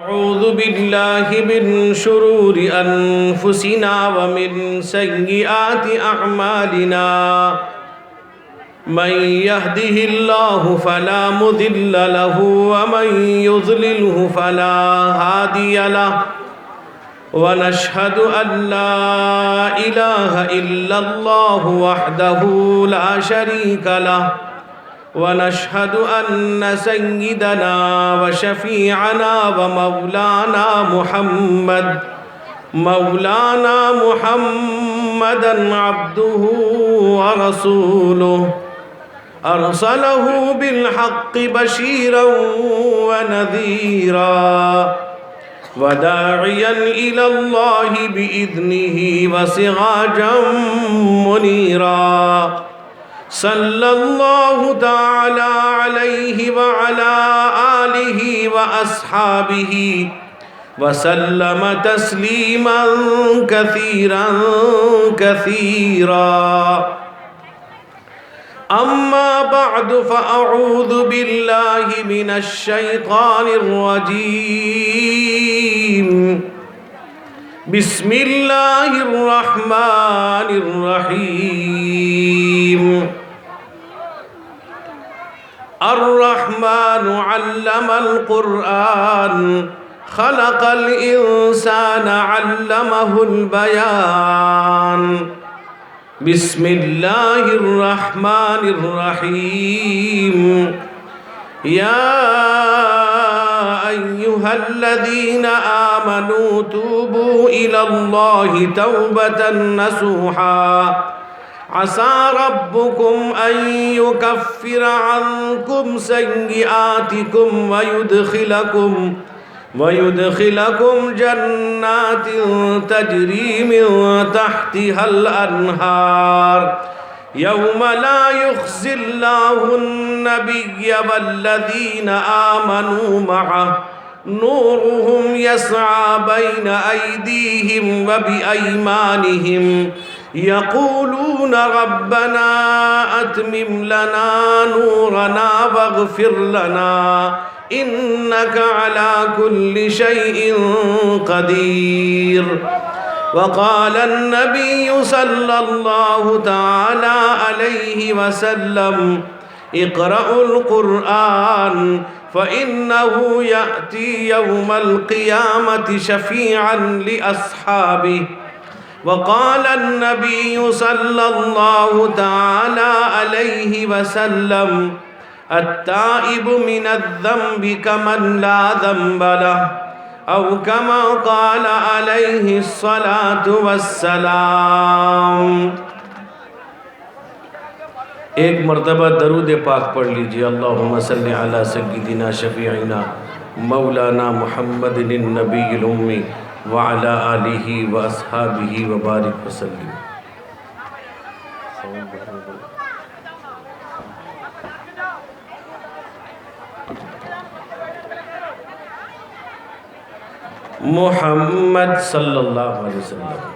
أعوذ بالله من شرور أنفسنا ومن سيئات أعمالنا من يهده الله فلا مضل له ومن يضلله فلا هادي له ونشهد أن لا إله إلا الله وحده لا شريك له ونشهد أن سيدنا وشفيعنا ومولانا محمدا عبده ورسوله أرسله بالحق بشيرا ونذيرا وداعيا إلى الله بإذنه وسراجا منيرا صلى الله تعالى عليه وعلى آله وأصحابه وسلم تسليما كثيرا كثيرا أما بعد فأعوذ بالله من الشيطان الرجيم بسم الله الرحمن الرحيم الرحمن علم القرآن خلق الإنسان علمه البيان بسم الله الرحمن الرحيم يا أيها الذين آمنوا توبوا إلى الله توبة نصوحا عسى ربكم أن يكفر عنكم سيئاتكم ويدخلكم جنات تجري من تحتها الأنهار يوم لا يخزي الله النبي والذين آمنوا معه نورهم يسعى بين أيديهم وبأيمانهم يقولون ربنا أتمم لنا نورنا واغفر لنا إنك على كل شيء قدير وقال النبي صلى الله تعالى عليه وسلم اقرأوا القرآن فإنه يأتي يوم القيامة شفيعا لأصحابه وقال النبي صلى الله تعالى عليه وسلم التائب من الذنب كمن لا ذنب له أو كما قال عليه الصلاة والسلام ایک مرتبہ درود پاک پڑھ لیجئے اللہم صلی علی سیدنا شفیعنا مولانا محمد النبی الامی وعلى آلہ واصحابہ وبارک وسلم محمد صلی اللہ علیہ وسلم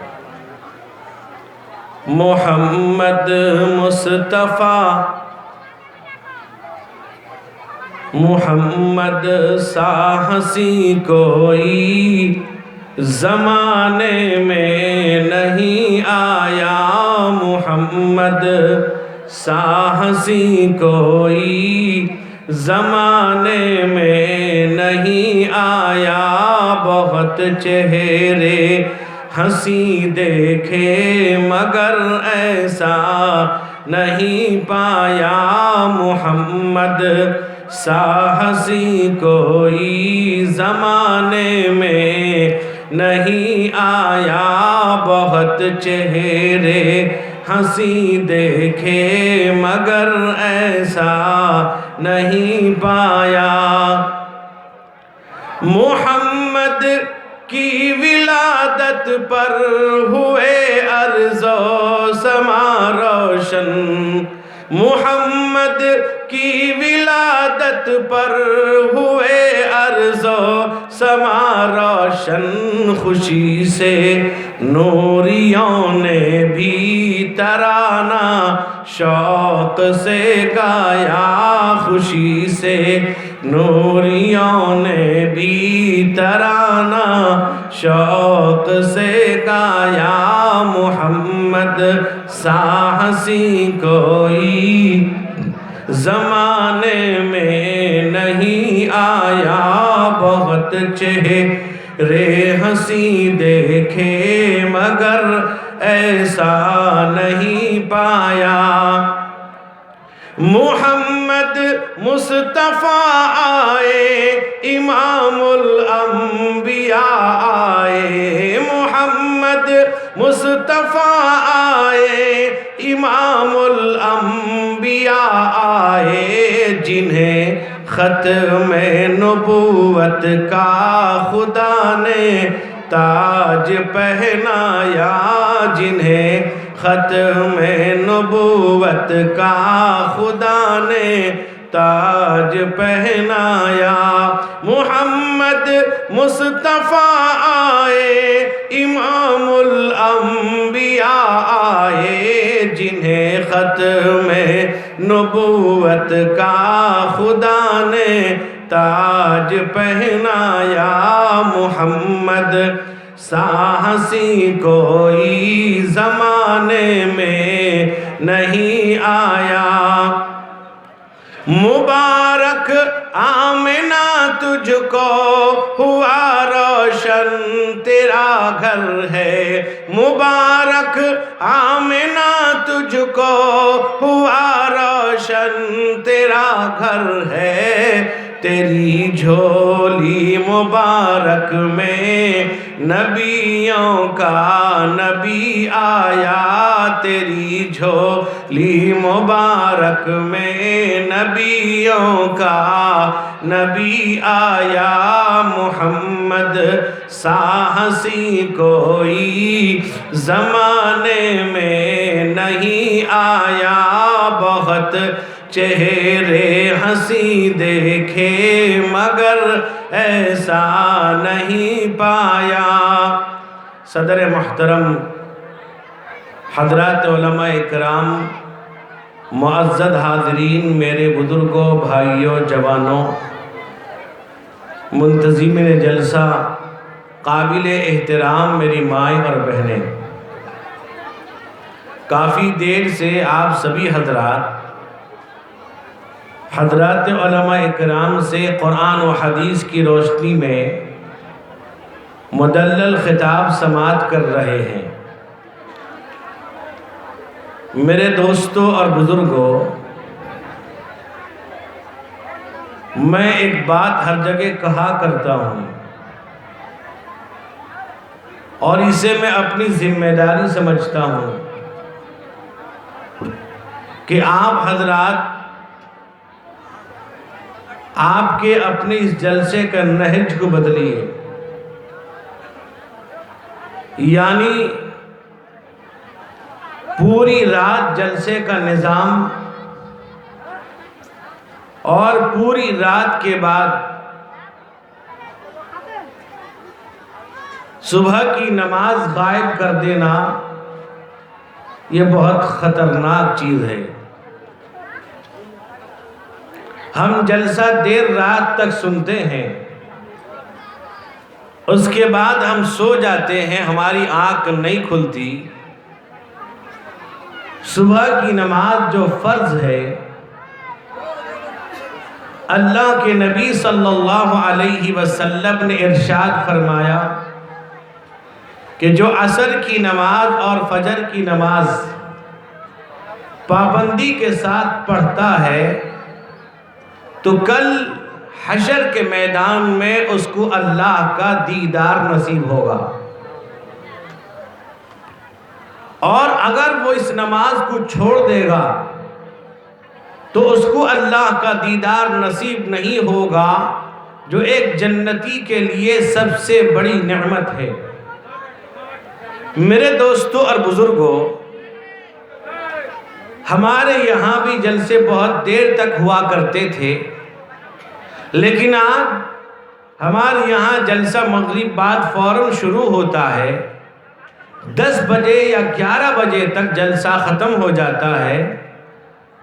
محمد مصطفیٰ محمد سا ہنسی کوئی زمانے میں نہیں آیا محمد سا ہنسی کوئی زمانے میں نہیں آیا بہت چہرے ہنسی دیکھے مگر ایسا نہیں پایا محمد سا ہنسی کوئی زمانے میں نہیں آیا بہت چہرے ہنسی دیکھے مگر ایسا نہیں پایا محمد کی ولادت پر ہوئے ارض و سما روشن محمد کی ولادت پر ہوئے ارض و سما روشن خوشی سے نوریوں نے بھی ترانہ شوق سے گایا خوشی سے نوریوں نے بھی ترانہ شوق سے گایا، محمد سا ہنسی کوئی زمانے میں نہیں آیا، بہت چہرے ہنسی دیکھے مگر ایسا نہیں پایا۔ محمد مصطفیٰ آئے، امام الانبیاء آئے، محمد مصطفیٰ آئے، امام الانبیاء آئے، جنہیں ختم نبوت کا خدا نے تاج پہنایا، جنہیں ختم نبوت کا خدا نے تاج پہنایا۔ محمد مصطفیٰ آئے، امام الانبیاء آئے، جنہیں ختم نبوت کا خدا نے تاج پہنایا، محمد سا ہنسی کوئی زمانے میں نہیں آیا۔ مبارک آمنہ تجھ کو ہوا روشن تیرا گھر ہے، مبارک آمنہ تجھ کو ہوا روشن تیرا گھر ہے، تیری جھولی مبارک میں نبیوں کا نبی آیا، تیری جھولی مبارک میں نبیوں کا نبی آیا، محمد سا ہنسی کوئی زمانے میں نہیں آیا، بہت چہرے ہنسی دیکھے مگر ایسا نہیں پایا۔ صدر محترم، حضرات علماء اکرام، معزز حاضرین، میرے بزرگوں، بھائیوں، جوانوں، منتظمین جلسہ، قابل احترام میری مائیں اور بہنیں، کافی دیر سے آپ سبھی حضرات علماء اکرام سے قرآن و حدیث کی روشنی میں مدلل خطاب سماعت کر رہے ہیں۔ میرے دوستوں اور بزرگوں، میں ایک بات ہر جگہ کہا کرتا ہوں اور اسے میں اپنی ذمہ داری سمجھتا ہوں کہ آپ حضرات آپ کے اپنے اس جلسے کا نہج کو بدلیے، یعنی پوری رات جلسے کا نظام اور پوری رات کے بعد صبح کی نماز غائب کر دینا یہ بہت خطرناک چیز ہے۔ ہم جلسہ دیر رات تک سنتے ہیں، اس کے بعد ہم سو جاتے ہیں، ہماری آنکھ نہیں کھلتی۔ صبح کی نماز جو فرض ہے، اللہ کے نبی صلی اللہ علیہ وسلم نے ارشاد فرمایا کہ جو عصر کی نماز اور فجر کی نماز پابندی کے ساتھ پڑھتا ہے تو کل حشر کے میدان میں اس کو اللہ کا دیدار نصیب ہوگا، اور اگر وہ اس نماز کو چھوڑ دے گا تو اس کو اللہ کا دیدار نصیب نہیں ہوگا، جو ایک جنتی کے لیے سب سے بڑی نعمت ہے۔ میرے دوستوں اور بزرگوں، ہمارے یہاں بھی جلسے بہت دیر تک ہوا کرتے تھے، لیکن آج ہمارے یہاں جلسہ مغرب بعد فوراً شروع ہوتا ہے، 10 بجے یا 11 بجے تک جلسہ ختم ہو جاتا ہے،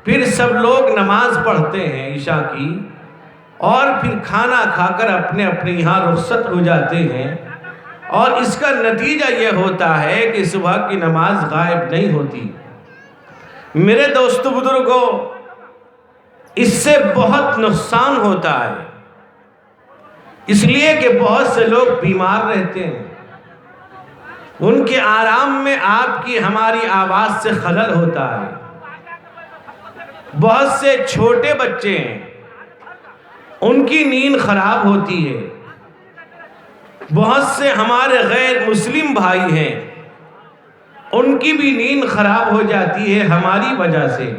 پھر سب لوگ نماز پڑھتے ہیں عشاء کی، اور پھر کھانا کھا کر اپنے اپنے یہاں رخصت ہو جاتے ہیں، اور اس کا نتیجہ یہ ہوتا ہے کہ صبح کی نماز غائب نہیں ہوتی۔ میرے دوستو بزرگوں، اس سے بہت نقصان ہوتا ہے، اس لیے کہ بہت سے لوگ بیمار رہتے ہیں، ان کے آرام میں آپ کی ہماری آواز سے خلل ہوتا ہے۔ بہت سے چھوٹے بچے ہیں، ان کی نیند خراب ہوتی ہے۔ بہت سے ہمارے غیر مسلم بھائی ہیں، ان کی بھی نیند خراب ہو جاتی ہے ہماری وجہ سے۔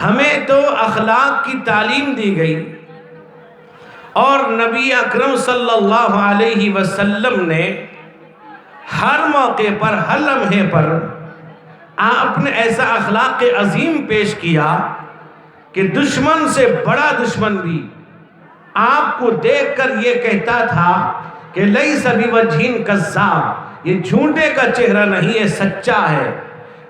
ہمیں تو اخلاق کی تعلیم دی گئی، اور نبی اکرم صلی اللہ علیہ وسلم نے ہر موقع پر، ہر لمحے پر آپ نے ایسا اخلاق عظیم پیش کیا کہ دشمن سے بڑا دشمن بھی آپ کو دیکھ کر یہ کہتا تھا کہ لیس بوجہ کذاب، یہ جھوٹے کا چہرہ نہیں ہے، سچا ہے،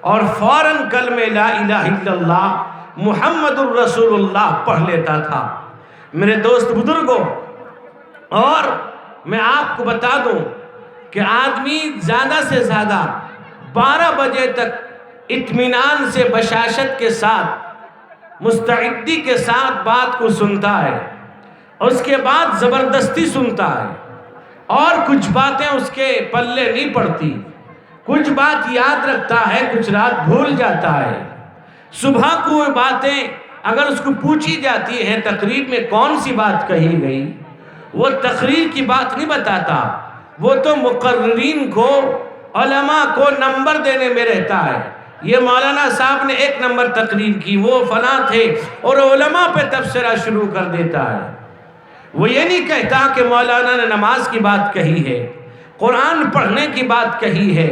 اور فوراً کلمہ لا الہ الا اللہ محمد الرسول اللہ پڑھ لیتا تھا۔ میرے دوست بزرگوں، اور میں آپ کو بتا دوں کہ آدمی زیادہ سے زیادہ 12 بجے تک اطمینان سے، بشاشت کے ساتھ، مستعدی کے ساتھ بات کو سنتا ہے، اس کے بعد زبردستی سنتا ہے، اور کچھ باتیں اس کے پلے نہیں پڑتی، کچھ بات یاد رکھتا ہے، کچھ رات بھول جاتا ہے۔ صبح کو باتیں اگر اس کو پوچھی جاتی ہے تقریر میں کون سی بات کہی گئی، وہ تقریر کی بات نہیں بتاتا، وہ تو مقررین کو، علماء کو نمبر دینے میں رہتا ہے۔ یہ مولانا صاحب نے 1 نمبر تقریر کی، وہ فلاں تھے، اور علماء پہ تبصرہ شروع کر دیتا ہے۔ وہ یہ نہیں کہتا کہ مولانا نے نماز کی بات کہی ہے، قرآن پڑھنے کی بات کہی ہے،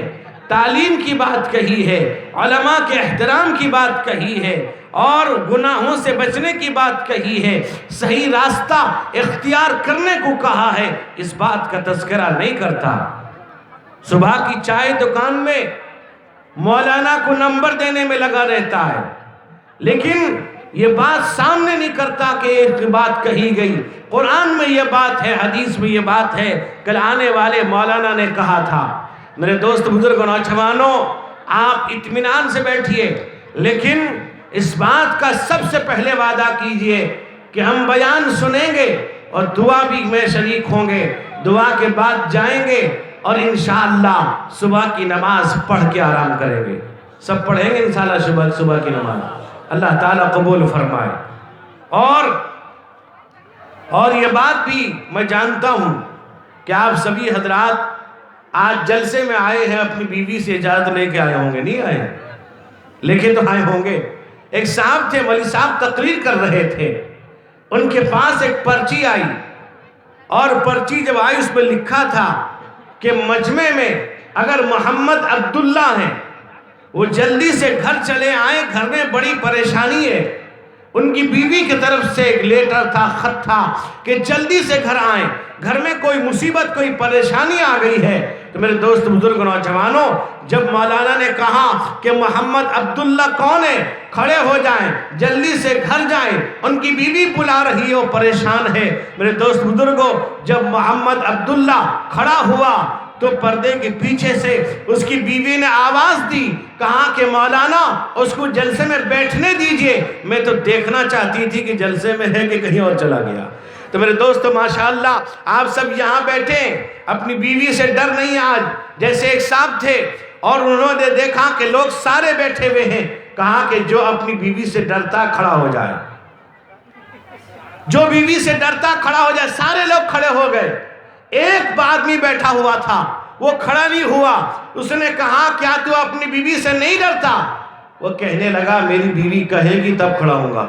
تعلیم کی بات کہی ہے، علماء کے احترام کی بات کہی ہے، اور گناہوں سے بچنے کی بات کہی ہے، صحیح راستہ اختیار کرنے کو کہا ہے، اس بات کا تذکرہ نہیں کرتا۔ صبح کی چائے دکان میں مولانا کو نمبر دینے میں لگا رہتا ہے، لیکن یہ بات سامنے نہیں کرتا کہ ایک بات کہی گئی، قرآن میں یہ بات ہے، حدیث میں یہ بات ہے، کل آنے والے مولانا نے کہا تھا۔ میرے دوست بزرگ نوجوانوں، آپ اطمینان سے بیٹھیے، لیکن اس بات کا سب سے پہلے وعدہ کیجئے کہ ہم بیان سنیں گے اور دعا بھی میں شریک ہوں گے، دعا کے بعد جائیں گے، اور انشاءاللہ صبح کی نماز پڑھ کے آرام کریں گے۔ سب پڑھیں گے انشاءاللہ صبح کی نماز، اللہ تعالیٰ قبول فرمائے۔ اور یہ بات بھی میں جانتا ہوں کہ آپ سبھی حضرات آج جلسے میں آئے ہیں، اپنی بیوی سے اجازت لے کے آئے ہوں گے، نہیں آئے لیکن تو آئے ہوں گے۔ ایک صاحب تھے، مولوی صاحب تقریر کر رہے تھے، ان کے پاس ایک پرچی آئی، اور پرچی جب آئی اس میں لکھا تھا کہ مجمع میں اگر محمد عبداللہ ہیں وہ جلدی سے گھر چلے آئیں، گھر میں بڑی پریشانی ہے۔ ان کی بیوی کی طرف سے ایک لیٹر تھا، خط تھا کہ جلدی سے گھر آئیں، گھر میں کوئی مصیبت، کوئی پریشانی آ گئی ہے۔ تو میرے دوست بزرگ نوجوانوں، جب مولانا نے کہا کہ محمد عبداللہ کون ہے، کھڑے ہو جائیں، جلدی سے گھر جائیں، ان کی بیوی بلا رہی ہو، پریشان ہے۔ میرے دوست بزرگوں، جب محمد عبداللہ کھڑا ہوا تو پردے کے پیچھے سے اس کی بیوی نے آواز دی، کہا کہ مولانا اس کو جلسے میں بیٹھنے دیجئے، میں تو دیکھنا چاہتی تھی کہ جلسے میں ہے کہ کہیں اور چلا گیا۔ تو میرے دوستو ماشاءاللہ آپ سب یہاں بیٹھے، اپنی بیوی سے ڈر نہیں۔ آج جیسے ایک صاحب تھے اور انہوں نے دیکھا کہ لوگ سارے بیٹھے ہوئے ہیں، کہا کہ جو اپنی بیوی سے ڈرتا کھڑا ہو جائے، جو بیوی سے ڈرتا کھڑا ہو جائے۔ سارے لوگ کھڑے ہو گئے، ایک آدمی بیٹھا ہوا تھا، وہ کھڑا نہیں ہوا۔ اس نے کہا کیا تو اپنی بیوی سے نہیں ڈرتا؟ وہ کہنے لگا میری بیوی کہے گی تب کھڑا ہوں گا۔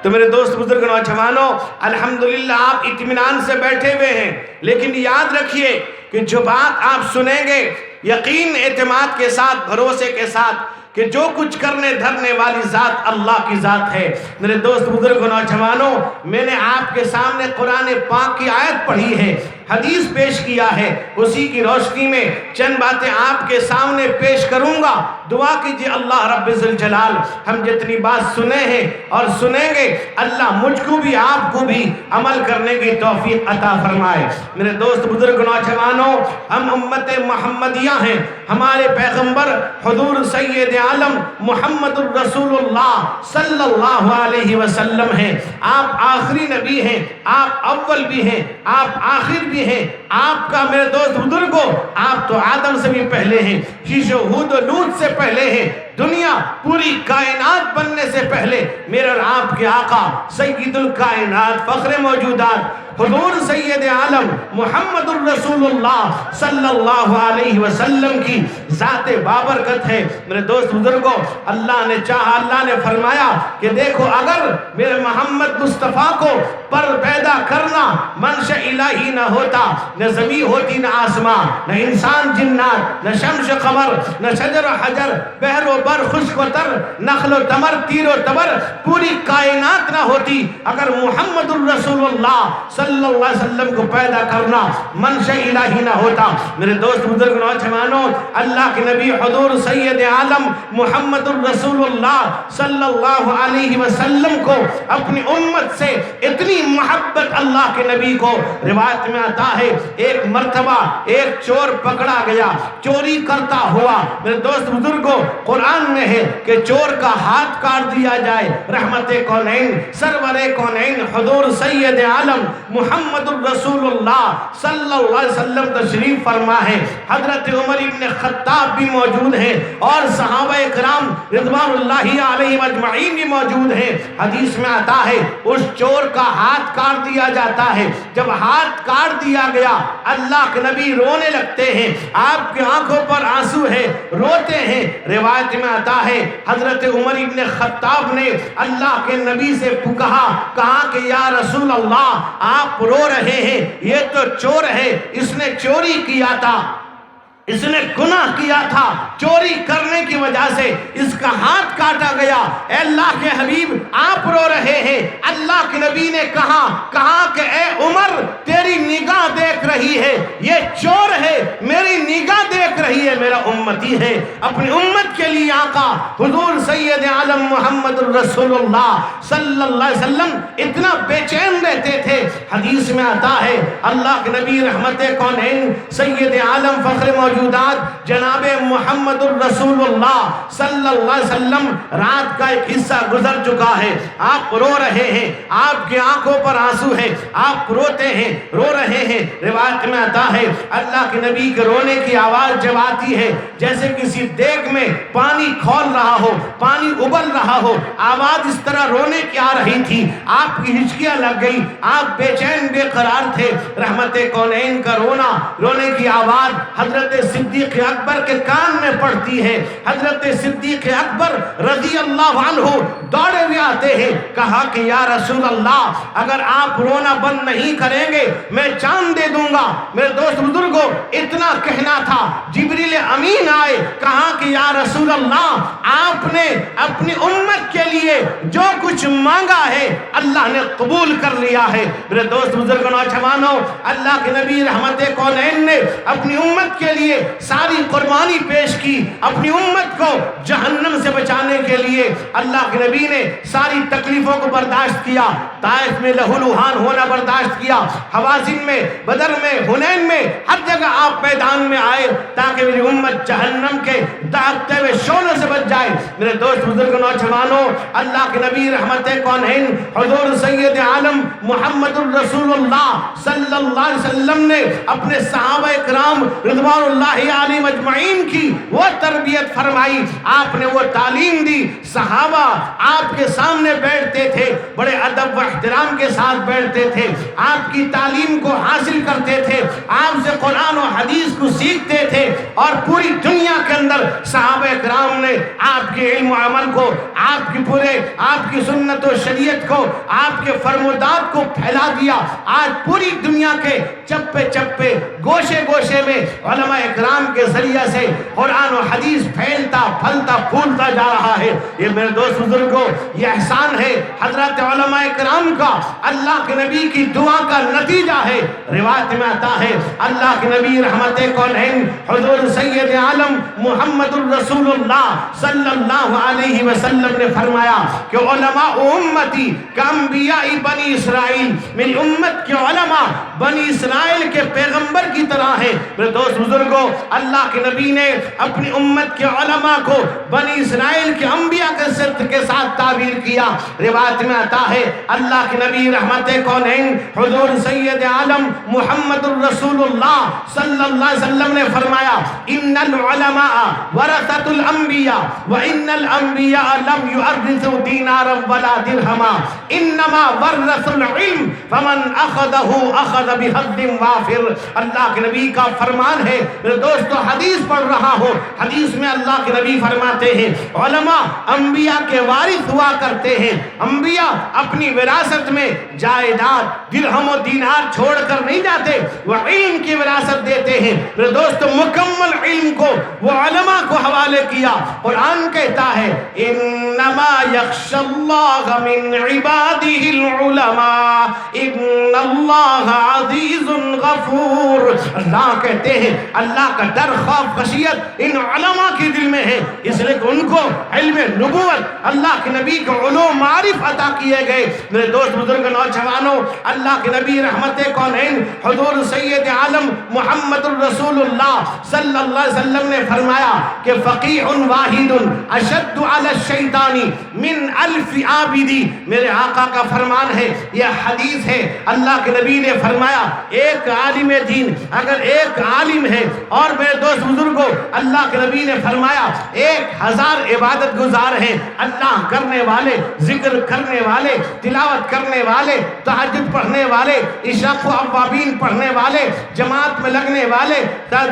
تو میرے دوست بزرگ نوجوانوں، الحمدللہ آپ اطمینان سے بیٹھے ہوئے ہیں، لیکن یاد رکھیے کہ جو بات آپ سنیں گے یقین، اعتماد کے ساتھ، بھروسے کے ساتھ کہ جو کچھ کرنے دھرنے والی ذات اللہ کی ذات ہے۔ میرے دوست بزرگ نوجوانوں، میں نے آپ کے سامنے قرآن پاک کی آیت پڑھی ہے، حدیث پیش کیا ہے، اسی کی روشنی میں چند باتیں آپ کے سامنے پیش کروں گا۔ دعا کیجئے اللہ رب ذوالجلال ہم جتنی بات سنے ہیں اور سنیں گے، اللہ مجھ کو بھی آپ کو بھی عمل کرنے کی توفیق عطا فرمائے۔ میرے دوست بزرگ نوجوانوں، ہم امت محمدیہ ہیں، ہمارے پیغمبر حضور سید عالم محمد الرسول اللہ صلی اللہ علیہ وسلم ہیں۔ آپ آخری نبی ہیں، آپ اول بھی ہیں، آپ آخر بھی ہیں۔ آپ کا میرے دوست بزرگوں، آپ تو آدم سے بھی پہلے ہیں، شیش و ہود و لوط سے پہلے ہیں، دنیا پوری کائنات بننے سے پہلے میرے اور آپ کے آقا سید الکائنات فخر موجودات حضور سید عالم محمد الرسول اللہ صلی اللہ علیہ وسلم کی ذات بابرکت ہے۔ میرے دوست بزرگوں، اللہ نے چاہا، اللہ نے فرمایا کہ دیکھو اگر میرے محمد مصطفیٰ کو پر پیدا کرنا منشأ الہی نہ ہوتا، نہ زمین ہوتی، نہ آسمان، نہ انسان جنات، نہ شمس قمر، نہ شجر و حجر، بحر و بر، خشک و تر، نخل و تمر، تیر و تبر، پوری کائنات نہ ہوتی، اگر محمد الرسول اللہ صلی اللہ علیہ وسلم کو پیدا کرنا منشأ الہی نہ ہوتا۔ میرے دوست بزرگ نوجوانوں، اللہ کے نبی حضور سید عالم محمد الرسول اللہ صلی اللہ علیہ وسلم کو اپنی امت سے اتنی محبت اللہ کے نبی کو، روایت میں آتا ہے ایک مرتبہ ایک چور پکڑا گیا چوری کرتا ہوا۔ میرے دوست بزرگوں، قرآن میں ہے کہ چور کا ہاتھ کاٹ دیا جائے، رحمت کونین سرور کونین حضور سید عالم محمد الرسول اللہ صلی اللہ علیہ وسلم تشریف فرما ہے۔ حضرت عمر ابن خطاب بھی موجود ہیں اور صحابہ کرام رضوان اللہ علیہ اجمعین بھی موجود ہیں۔ حدیث میں آتا ہے اس چور کا ہاتھ کاٹ دیا جاتا ہے۔ جب ہاتھ کاٹ دیا گیا، اللہ کے نبی رونے لگتے ہیں، آپ کی آنکھوں پر آنسو ہے، روتے ہیں۔ روایت میں آتا ہے حضرت عمر ابن خطاب نے اللہ کے نبی سے کہا کہ یا رسول اللہ آپ رو رہے ہیں، یہ تو چور ہے، اس نے چوری کیا تھا، اس نے گناہ کیا تھا، چوری کرنے کی وجہ سے اس کا ہاتھ کاٹا گیا۔ اے اللہ کے حبیب آپ رو رہے ہیں۔ اللہ کے نبی نے کہا کہ اے عمر تیری نگاہ دیکھ رہی ہے، یہ چور ہے، میری نگاہ دیکھ رہی ہے، میرا امتی ہے۔ اپنی امت کے لیے آقا حضور سید عالم محمد الرسول اللہ صلی اللہ علیہ وسلم اتنا بے چین رہتے تھے۔ حدیث میں آتا ہے اللہ کے نبی رحمت کونین سید عالم فخر موجودات جناب محمد الرسول اللہ صلی اللہ علیہ وسلم رات کا ایک حصہ گزر چکا ہے، آپ رو رہے ہیں، آپ کی آنکھوں پر آنسو ہے، آپ روتے ہیں، رو رہے ہیں۔ روایت میں آتا ہے اللہ کے نبی کے رونے کی آواز جب آتی ہے جیسے کسی دیگ میں پانی کھول رہا ہو، پانی ابل رہا ہو، آواز اس طرح رونے کی آ رہی تھی، آپ کی ہچکیاں لگ گئی، آپ بے چین بے قرار تھے۔ رحمت کونین کا رونے کی آواز حضرت صدیق اکبر کے کان میں پڑتی ہے۔ حضرت صدیق اکبر رضی اللہ عنہ دوڑے ہوئے آتے ہیں، کہا کہ یا رسول اللہ اگر آپ رونا بند نہیں کریں گے میں جان دے دوں گا۔ میرے دوست بزرگوں، اتنا کہنا تھا، جبریل امین آئے، کہا کہ یا رسول اللہ آپ نے اپنی امت کے لیے جو کچھ مانگا ہے اللہ نے قبول کر لیا ہے۔ میرے دوست بزرگوں نوجوانوں، اللہ کے نبی رحمت کونین نے اپنی امت کے لیے ساری قربانی پیش کی، اپنی امت کو جہنم سے بچانے کے لیے اللہ کے نبی نے ساری تکلیفوں کو برداشت کیا، طائف میں لہو لہان ہونا برداشت کیا، حوازن میں، بدر میں، حنین میں، ہر جگہ آپ میدان میں آئے تاکہ میری امت جہنم کے داغتے ہوئے شعلوں سے بچ جائے۔ میرے دوست بزرگ نوجوانوں، اللہ کے نبی رحمت کونین حضور سید عالم محمد الرسول اللہ صلی اللہ علیہ وسلم نے اپنے صحابہ کرام رضوان اللہ علیہ اجمعین کی وہ تربیت فرمائی، آپ نے وہ تعلیم دی۔ صحابہ آپ کے سامنے بیٹھتے تھے، بڑے ادب و احترام کے ساتھ بیٹھتے تھے، آپ کی تعلیم کو حاصل کرتے تھے، آپ سے قرآن و حدیث کو سیکھتے تھے، اور پوری دنیا کے اندر صحابہ کرام نے آپ کے علم و عمل کو، آپ کی سنت و شریعت کو، آپ کے فرمودات کو پھیلا دیا۔ آج پوری دنیا کے چپے چپے گوشے گوشے میں علماء اکرام کے ذریعے سے قرآن و حدیث پھیلتا پھلتا پھولتا جا رہا ہے۔ یہ میرے دوست بزرگوں، یہ احسان ہے حضرت علماء اکرام کا، اللہ کے نبی کی دعا کا نتیجہ ہے۔ روایت میں آتا ہے اللہ کے نبی رحمت کونین حضور سید عالم محمد الرسول اللہ صلی اللہ علیہ وسلم نے فرمایا کہ علماء امتی کا انبیاء بنی اسرائیل، میری امت کے علماء بنی اسرائیل کے پیغمبر کی طرح ہیں۔ میرے دوست بزرگوں، اللہ کے نبی نے اپنی امت کے علماء کو بنی اسرائیل کے انبیاء کے ساتھ تعبیر کیا۔ روایت میں آتا ہے اللہ کے نبی رحمت کونین حضور سید عالم محمد الرسول اللہ صلی اللہ علیہ وسلم نے فرمایا ان العلماء ورثۃ الانبیاء وان الانبیاء لم یورثوا دینارا ولا درہما انما ورثوا العلم فمن اخذه اخذ بحظ وافر۔ اللہ کے نبی کا فرمان ہے۔ میرے دوستو حدیث پڑھ رہا ہوں، حدیث میں اللہ کے نبی فرماتے ہیں علماء انبیاء کے وارث ہوا کرتے ہیں۔ انبیاء اپنی وراثت میں جائیداد درہم و دینار چھوڑ کر نہیں جاتے، وہ علم کی وراثت دیتے ہیں۔ میرے دوستو مکمل علم کو وہ علماء کو حوالے کیا۔ قرآن کہتا ہے انما یخشی اللہ من عباده العلماء ان اللہ عزیز غفور۔ اللہ کہتے ہیں اللہ کا ڈر خوف خشیت ان علماء کے دل میں ہے، اس لیے کہ ان کو علم نبوت اللہ کے نبی کو علوم معارف عطا کیے گئے۔ میرے دوست بزرگ نوجوانوں، اللہ کے نبی رحمت کونین حضور سید عالم محمد الرسول اللہ صلی اللہ علیہ وسلم نے فرمایا کہ فقیہ واحد اشد علی الشیطان من الف عابدی۔ میرے آقا کا فرمان ہے، یہ حدیث ہے، اللہ کے نبی نے فرمایا ایک عالم دین اگر ایک عالم ہے، اور میرے دوست بزرگوں اللہ کے نبی نے فرمایا 1000 عبادت گزار ہیں، اللہ کرنے والے، ذکر کرنے والے، تلاوت کرنے والے، تہجد پڑھنے والے، عشاء کو اوابین پڑھنے والے، جماعت میں لگنے والے،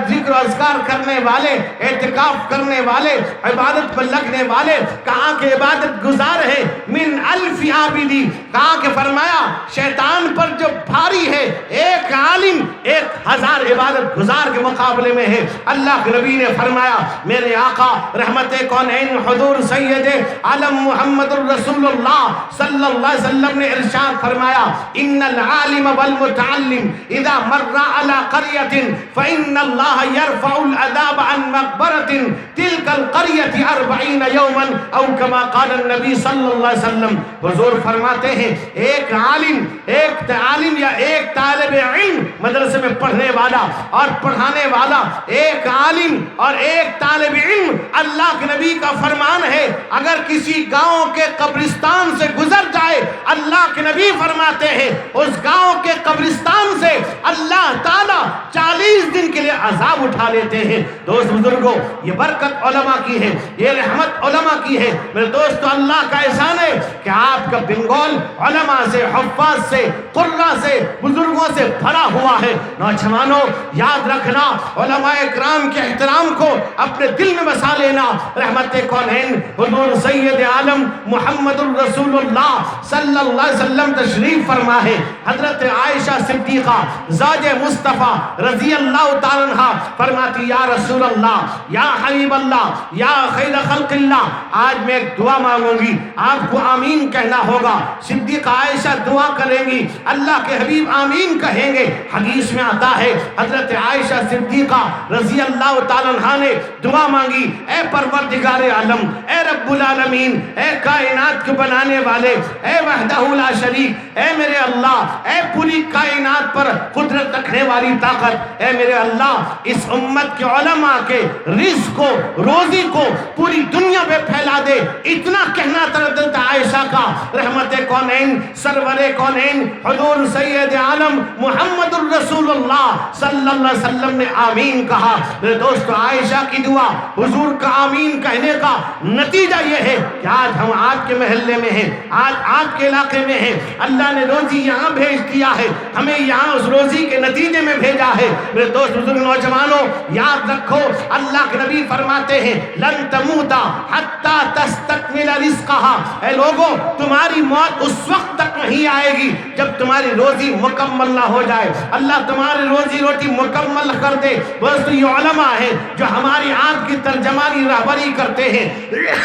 ذکر و اذکار کرنے والے، اعتکاف کرنے والے، عبادت پر لگنے والے، کہاں کے عبادت گزار ہیں من الف عابدی، کہاں کے فرمایا شیطان پر جو بھاری ہے ایک عالم 1000 عبادت گزار کے مقابلے میں ہے۔ اللہ کے نبی نے فرمایا میرے آقا رحمت کونین حضور سید عالم محمد الرسول اللہ صلی اللہ علیہ وسلم نے ارشاد فرمایا ان العالم والمتعلم اذا مر على قرية فإن الله يرفع العذاب عن مقبرة تلك القرية 40 يوما او كما قال النبی صلی اللہ علیہ وسلم۔ حضور فرماتے ہیں ایک عالم یا ایک طالب علم مدرسے میں پڑھنے والا اور پڑھانے والا، ایک عالم اور ایک طالب علم، اللہ کے نبی کا فرمان ہے اگر کسی گاؤں کے قبرستان سے گزر جائے، اللہ کے نبی فرماتے ہیں اس گاؤں کے قبرستان سے اللہ تعالیٰ 40 دن کے لیے عذاب اٹھا لیتے ہیں۔ دوست بزرگوں، یہ برکت علماء کی ہے، یہ رحمت علماء کی ہے۔ میرے دوستو اللہ کا احسان ہے کہ آپ کا بنگال علماء سے، حفاظ سے، قرآ سے، بزرگوں سے بھرا ہوا ہے۔ نوجوانوں یاد رکھنا، علماء اکرام کے احترام کو اپنے دل میں بسا لینا۔ رحمت کونین حضور سید عالم محمد الرسول اللہ صلی اللہ علیہ وسلم تشریف فرما ہے۔ حضرت عائشہ صدیقہ زوج مصطفیٰ رضی اللہ تعالیٰ عنہ فرماتی یا رسول اللہ، یا حبیب اللہ، یا خیر خلق اللہ، آج میں ایک دعا مانگوں گی، آپ کو آمین کہنا ہوگا۔ صدیقہ عائشہ دعا کریں گی، اللہ کے حبیب آمین کہیں گے۔ حدیث میں آتا ہے حضرت عائشہ صدیقہ رضی اللہ تعالیٰ عنہ نے دعا مانگی، اے پروردگار عالم، اے رب العالمین، اے کائنات کو بنانے والے، اے وحدہ لا شریک، اے میرے اللہ، اے پوری کائنات پر قدرت رکھنے والی طاقت، اے میرے اللہ اس امت کے علماء کے رزق کو، روزی کو پوری دنیا پہ پھیلا دے۔ اتنا کہنا تردد عائشہ کا، رحمت کونین سرور کونین حضور سید عالم محمد الرسول اللہ صلی اللہ علیہ وسلم نے آمین کہا۔ میرے دوستو عائشہ کی دعا، حضور کا آمین کہنے کا نتیجہ یہ ہے کہ آج ہم آپ کے محلے میں ہیں، آج آپ کے علاقے میں ہیں، اللہ نے روزی یہاں بھیج دیا ہے، ہمیں یہاں اس روزی کے نتیجے میں بھیجا ہے۔ میرے دوست دوست بزرگ نوجوانوں یاد رکھو اللہ کے نبی فرماتے ہیں لن تموتا حتی تستکمل رزقہا، اے لوگوں تمہاری موت اس وقت تک نہیں آئے گی جب تمہاری روزی مکمل نہ ہو جائے، اللہ تمہاری روزی روٹی مکمل کر دے۔ دوستو یہ علماء ہیں جو ہماری آنکھ کی ترجمانی رہبری کرتے ہیں،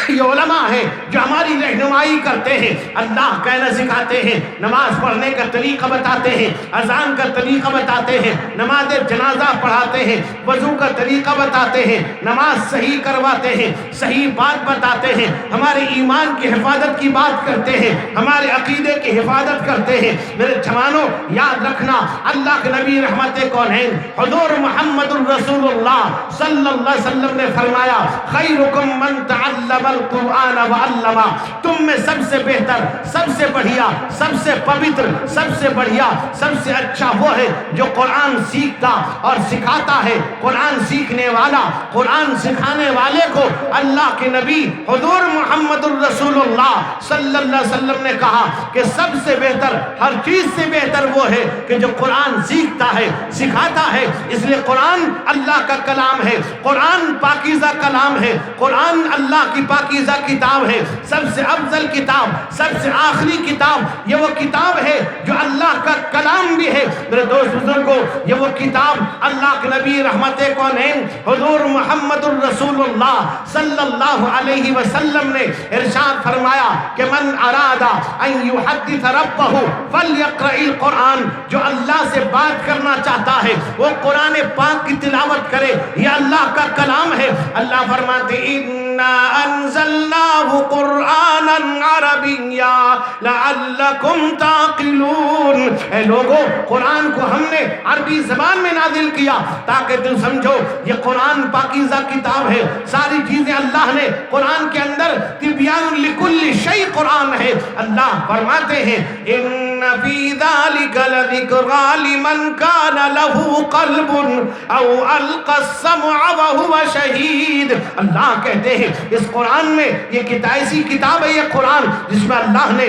یہ علماء ہیں جو ہماری رہنمائی کرتے ہیں، اللہ کہنا سکھاتے ہیں، نماز پڑھنے کا طریقہ بتاتے ہیں، اذان کا طریقہ بتاتے ہیں، نماز جنازہ پڑھاتے ہیں، وضو کا طریقہ بتاتے ہیں، نماز صحیح کرواتے ہیں، صحیح بات بتاتے ہیں، ہمارے ایمان کی حفاظت کی بات کرتے ہیں، ہمارے عقیدے کی حفاظت کرتے ہیں۔ میرے جوانوں یاد رکھنا اللہ کے نبی رحمت کونین حضور محمد الرسول اللہ صلی اللہ علیہ وسلم نے فرمایا خیرکم من تعلم القرآن وعلمہ، تم میں سب سے بہتر، سب سے بڑھیا، سب سے پوتر، سب سے بڑھیا، سب سے اچھا وہ ہے جو قرآن سیکھتا اور سکھاتا ہے۔ قرآن سیکھنے والا، قرآن سکھانے والے کو اللہ کے نبی حضور محمد الرسول اللہ صلی اللہ علیہ وسلم نے کہا کہ سب سے بہتر، ہر چیز سے بہتر وہ ہے کہ جو قرآن سیکھتا ہے، سکھاتا ہے۔ اس لیے قرآن اللہ کا کلام ہے، قرآن پاکیزہ کلام ہے، قرآن اللہ کی پاکیزہ کتاب ہے، سب سے افضل کتاب، سب سے آخری کتاب، یہ وہ کتاب ہے جو اللہ کا کلام بھی ہے۔ میرے دوست بزرگوں یہ وہ کتاب اللہ کے نبی رحمت کونین حضور محمد الرسول اللہ صلی اللہ علیہ وسلم نے ارشاد فرمایا کہ من اراد ان یحدث ربہ فلیقرأ القرآن، جو اللہ سے بات کرنا چاہتا ہے وہ قرآن پاک کی تلاوت کرے، یہ اللہ کا کلام ہے۔ اللہ فرماتے انا انزلناه قرآنا عربیا لعلکم تعقلون، اے لوگو قرآن کو ہم نے عربی زبان میں نازل کیا تاکہ تم سمجھو یہ قرآن پاکیزہ کتاب ہے، ساری چیزیں اللہ نے قرآن کے اندر تبیان لکل شیء قرآن ہے۔ اللہ فرماتے ہیں ان فی ذلک لذکریٰ لمن کان لہ قلب او القی السمع وہو شہید، اللہ کہتے ہیں اس قرآن میں یہ ایسی کتاب ہے، یہ قرآن جس میں اللہ نے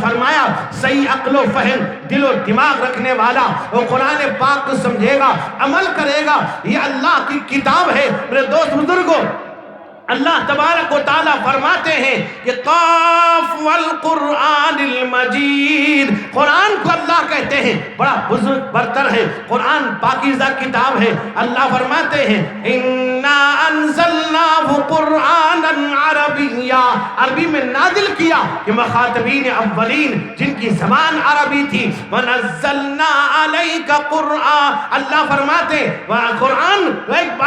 فرمایا صحیح عقل و فہم، دل و دماغ رکھنے والا وہ قرآن پاک کو سمجھے گا، عمل کرے گا، یہ اللہ کی کتاب ہے۔ میرے دوست بزرگوں اللہ تبارک و تعالیٰ فرماتے ہیں کہ قاف والقرآن المجید، قرآن کو اللہ کہتے ہیں بڑا بزرگ برتر ہے، قرآن پاکیزہ کتاب ہے۔ اللہ فرماتے ہیں انا انزلناہ قرآنا عربیا، عربی میں نازل کیا کہ مخاطبین اولین جن کی زبان عربی تھی، ونزلنا علیک قرآن، اللہ فرماتے قرآن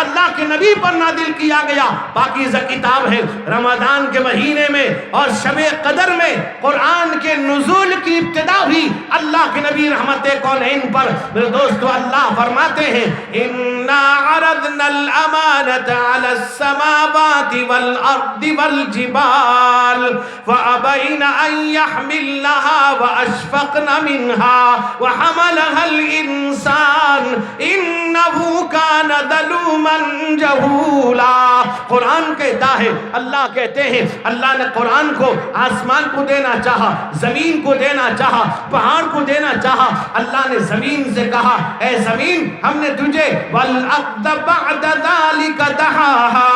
اللہ کے نبی پر نازل کیا گیا، پاکیزہ کتاب ہے۔ رمضان کے مہینے میں اور شب قدر میں قرآن کے نزول کی ابتدا ہوئی اللہ کے نبی رحمت کونین پر۔ میرے دوستو اللہ فرماتے ہیں انا عرضنا الامانة على السماوات والارض والجبال فابین ان يحملنها واشفقن منها وحملها الانسان انه كان ظلوما جهولا۔ قرآن کہتا ہے، اللہ کہتے ہیں اللہ نے قرآن کو آسمان کو دینا چاہا، زمین کو دینا چاہا، پہاڑ کو دینا چاہا۔ اللہ نے زمین سے کہا اے زمین ہم نے تجھے والارض بعد ذلك دحاها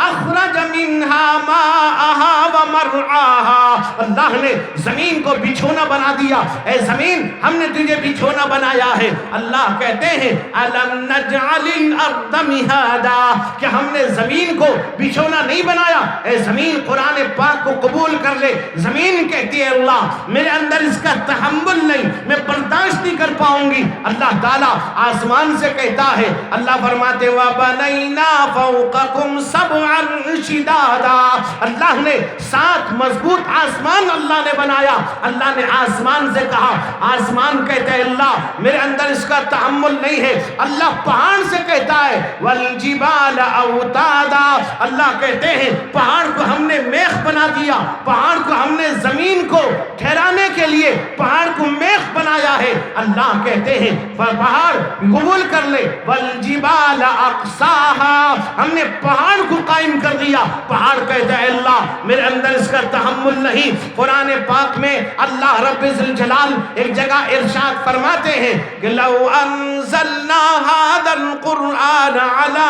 اخرج منها ماءها ومرعاها، اللہ نے زمین کو بچھونا بنا دیا، اے زمین ہم نے تجھے بچھونا بنایا ہے۔ اللہ کہتے ہیں الم نجعل الارض مہادا، کہ ہم نے زمین کو بچھونا نہیں بنایا؟ اے زمین قرآن پاک کو قبول کر لے۔ زمین کہتی ہے اللہ میرے اندر اس کا تحمل نہیں، میں برداشت نہیں کر پاؤں گی۔ اللہ تعالیٰ آسمان سے کہتا ہے، اللہ فرماتے وَبَنَيْنَا فَوْقَكُمْ سَبْعًا شِدَادًا، اللہ نے 7 مضبوط آسمان اللہ نے بنایا۔ اللہ نے آسمان سے کہا، آسمان کہتا ہے اللہ میرے اندر اس کا تحمل نہیں ہے۔ اللہ پہاڑ سے کہتا ہے والجبال اوتادا، اللہ کہتے ہیں پہاڑ کو ہم نے میخ بنا دیا، پہاڑ کو ہم نے زمین کو ٹھہرانے کے لیے پہاڑ کو میخ بنایا ہے۔ اللہ کہتے ہیں پہاڑ قبول کر لے، والجبال اقصاہا، ہم نے پہاڑ کو قائم کر دیا۔ پہاڑ کہتا ہے اللہ میرے اندر اس کا تحمل نہیں۔ قرآن پاک میں اللہ رب الجلال ایک جگہ ارشاد فرماتے ہیں کہ لو انزلنا هذا القرآن على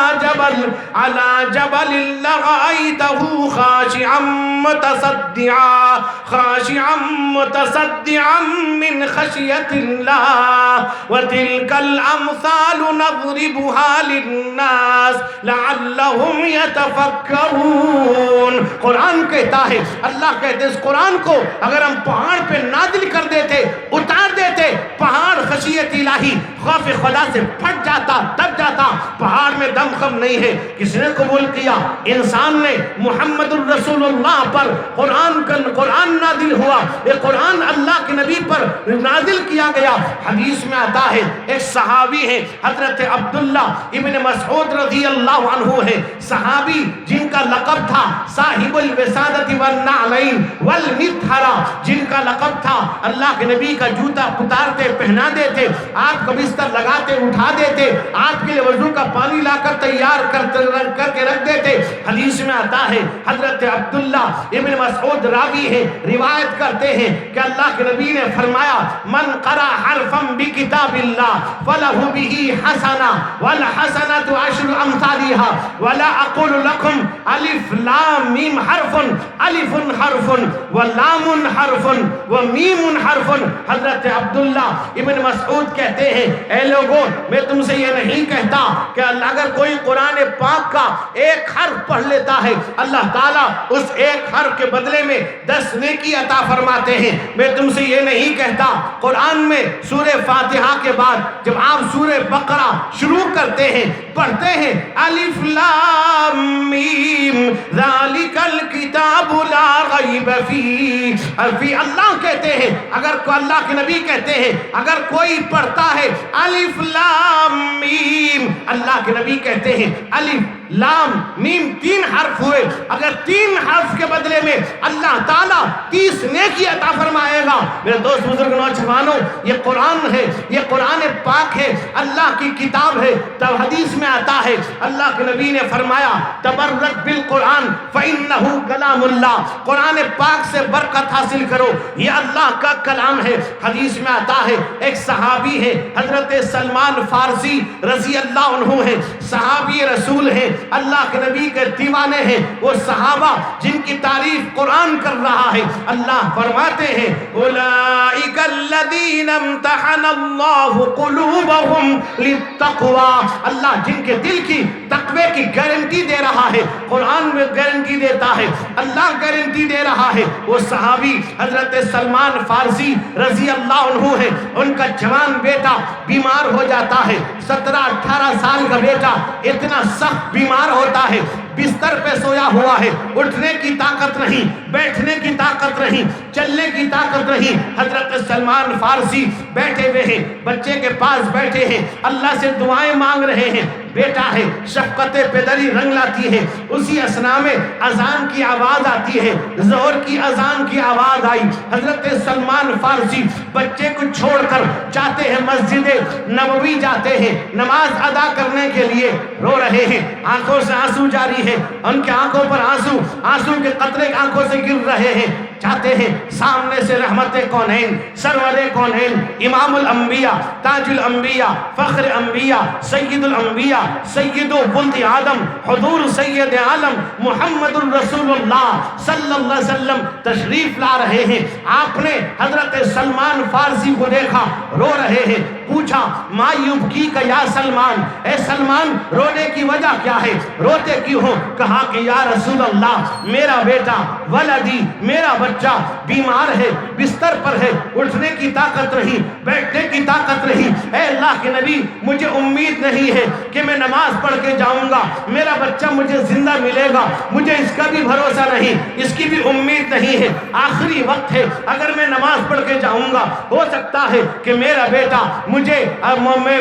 جبل لرأيته خاشعا متصدعا من خشية الله وتلك الأمثال نضربها للناس لعلهم يتفكرون۔ قرآن کہتا ہے، اللہ کہتے ہیں اس قرآن کو اگر ہم پہاڑ پہ نازل کر دیتے، اتار دیتے، پہاڑ خشیت الہی خوف خدا سے پھٹ جاتا، دب جاتا۔ پہاڑ میں دم خم نہیں ہے۔ کس نے قبول کیا؟ انسان نے۔ محمد الرسول اللہ پر قرآن نازل ہوا، یہ قرآن اللہ کے نبی پر نازل کیا گیا۔ حدیث میں آتا ہے ایک صحابی ہے حضرت عبداللہ ابن مسعود رضی اللہ عنہ ہے، صحابی جن کا لقب تھا صاحب الوسادۃ والنعلین والمطہرہ، جن کا لقب تھا اللہ کے نبی کا جوتا اتارتے پہنا دیتے، آپ کا بستر لگاتے اٹھا دیتے، آپ کے لیے وضو کا پانی لا کر تیار کر کے رکھ دیتے۔ حدیث میں آتا ہے حضرت عبداللہ ابن مسعود راوی ہے، روایت کرتے ہیں کہ اللہ کے نبی نے فرمایا من قرأ حرفا بکتاب اللہ فلہ بہ حسنہ والحسنۃ عشر امثالها ولا اقول لكم الف لام میم حرف، الف حرف ولام حرف ومیم حرف۔ حضرت عبداللہ ابن مسعود کہتے ہیں اے لوگوں میں تم سے یہ نہیں کہتا کہ اگر کوئی قرآن پاک کا ایک حرف پڑھ لیتا ہے اللہ تعالیٰ اس ایک حرف کے بدلے میں 10 نیکی عطا فرماتے ہیں۔ میں تم سے یہ نہیں کہتا قرآن میں سورہ فاتحہ کے بعد جب آپ سورہ بقرہ شروع کرتے ہیں پڑھتے ہیں الف لام میم ذالک الکتاب لا ریب فیہ، اللہ کہتے ہیں اگر اللہ کے نبی کہتے ہیں اگر کوئی پڑھتا ہے الف لام میم، اللہ کے نبی کہتے ہیں الف لام میم 3 حرف ہوئے، اگر 3 حرف کے بدلے میں اللہ تعالیٰ 30 نیکی عطا فرمائے گا۔ میرے دوست بزرگ نوجوانوں، یہ قرآن ہے، یہ قرآن پاک ہے، اللہ کی کتاب ہے۔ تب حدیث میں آتا ہے اللہ کے نبی نے فرمایا تبرک بالقرآن فإنہ کلام اللہ، قرآن پاک سے برکت حاصل کرو، یہ اللہ کا کلام ہے۔ حدیث میں آتا ہے ایک صحابی ہے حضرت سلمان فارسی رضی اللہ عنہ ہے، صحابی رسول ہیں، اللہ کے نبی کے دیوانے ہیں، وہ صحابہ جن کی تعریف قرآن کر رہا ہے۔ اللہ فرماتے ہیں اولئک الذین امتحن اللہ قلوبہم للتقوی، اللہ جن کے دل کی تقوی کی گارنٹی دے رہا ہے، قرآن میں گارنٹی دیتا ہے، اللہ گارنٹی دے رہا ہے۔ وہ صحابی حضرت سلمان فارسی رضی اللہ عنہ ہے، ان کا جوان بیٹا بیمار ہو جاتا ہے، 17-18 سال کا بیٹا اتنا سخت بیمار ہوتا ہے، بستر پہ سویا ہوا ہے، اٹھنے کی طاقت نہیں، بیٹھنے کی طاقت نہیں، چلنے کی طاقت نہیں۔ حضرت سلمان فارسی بیٹھے ہوئے ہیں، بچے کے پاس بیٹھے ہیں، اللہ سے دعائیں مانگ رہے ہیں۔ بیٹا ہے، شفقت پدری رنگ لاتی ہے۔ اسی اثنا میں اذان کی آواز آتی ہے، ظہر کی اذان کی آواز آئی۔ حضرت سلمان فارسی بچے کو چھوڑ کر جاتے ہیں مسجد نبوی، جاتے ہیں نماز ادا کرنے کے لیے، رو رہے ہیں، آنکھوں سے آنسو جاری ہے، ان کے آنکھوں پر آنسو کے قطرے آنکھوں سے گر رہے ہیں۔ چاہتے ہیں سامنے سے رحمت کونین، سرور کونین، امام الانبیاء، تاج الانبیاء، فخر انبیاء، سید الانبیاء، سید ولد آدم، حضور سید عالم محمد الرسول اللہ صلی اللہ علیہ وسلم تشریف لا رہے ہیں۔ آپ نے حضرت سلمان فارسی کو دیکھا، رو رہے ہیں، پوچھا ما یبکی کا یا سلمان، اے سلمان رونے کی وجہ کیا ہے، روتے کیوں ہو؟ کہا کہ یا رسول اللہ میرا بیٹا ولدی، میرا بچہ بیمار ہے، بستر پر ہے، اٹھنے کی طاقت نہیں، بیٹھنے کی طاقت نہیں۔ اے اللہ کے نبی مجھے امید نہیں ہے کہ میں نماز پڑھ کے جاؤں گا میرا بچہ مجھے زندہ ملے گا، مجھے اس کا بھی بھروسہ نہیں، اس کی بھی امید نہیں ہے، آخری وقت ہے، اگر میں نماز پڑھ کے جاؤں گا ہو سکتا ہے کہ میرا بیٹا مجھے